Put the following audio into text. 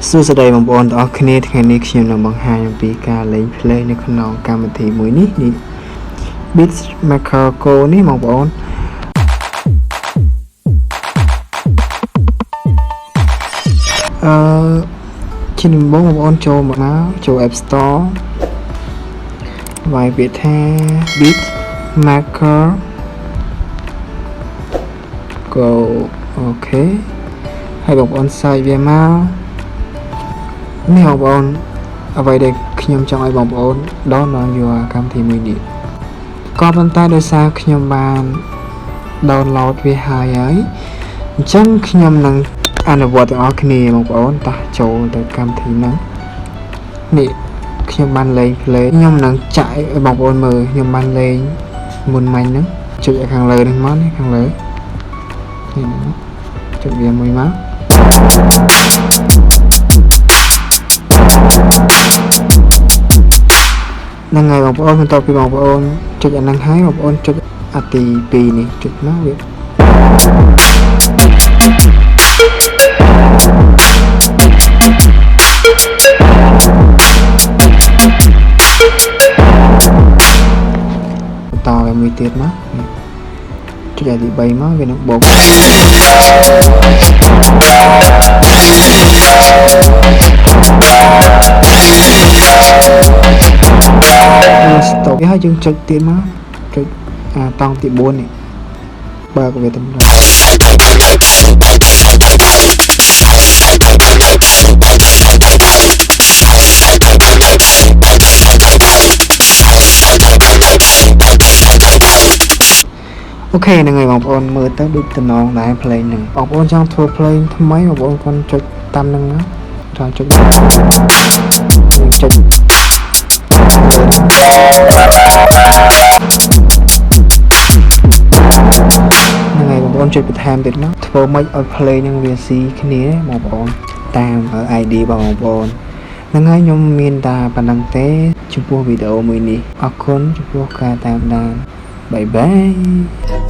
សួស្តីបងប្អូនទាំងអស់គ្នាថ្ងៃនេះខ្ញុំនឹងបង្ហាញអំពីការលេង play នៅក្នុងកម្មវិធីមួយនេះ Beat Maker Go នេះបងប្អូនជាដំបូងបងប្អូនចូលមកចូល App Store វាយពាក្យថា Beat Maker Go អូខេហើយបងប្អូន search វាមកនេះបងប្អូនអ្វីដែលខ្ញុំចង់ឲ្យបងប្អូនdownloadយកកម្មវិធីមួយនេះក៏ប៉ុន្តែដោយសារខ្ញុំបាន download វាហើយអញ្ចឹងខ្ញុំនឹងអនុវត្តទាំងអស់គ្នាបងប្អូនតោះចូលទៅកម្មវិធីហ្នឹងនេះខ្ញុំបានលេង play ខ្ញុំនឹងចាក់ឲ្យបងប្អូនមើលខ្ញុំបានលេងមុនមិញហ្នឹងចុចខាងលើនេះមកនេះខាងលើនេះចុចវាមួយមកហ្នឹងហើយបងប្អូនបន្ទាប់ពីបងប្អូនចុចអាហ្នឹងហើយបងប្អូនចុចអាទី2នេះចុចមកវាតទៅមួយទៀតមកចុចអាទី3មកវានឹងបូកស្តុកហើយយើងចុចទៀតមកចុចតង់ទី4នេះបើកវាទៅដល់អូខេហ្នឹងហើយបងប្អូនមើលទៅដូចតំណងដែរ play ហ្នឹងបងប្អូនចង់ធ្វើ play ថ្មីបងប្អូនគាត់ចុចតាមហ្នឹងណាចូលចុចបងចុចបន្ថែមទៀតមកធ្វើម៉េចឲ្យ play នឹងវាស៊ីគ្នាបងប្អូនតាម ID បងប្អូនហ្នឹងហើយខ្ញុំមានតែប៉ុណ្្នឹងទេចំពោះវីដេអូមួយនេះអរគុណចំពោះការតាមដានបាយបាយ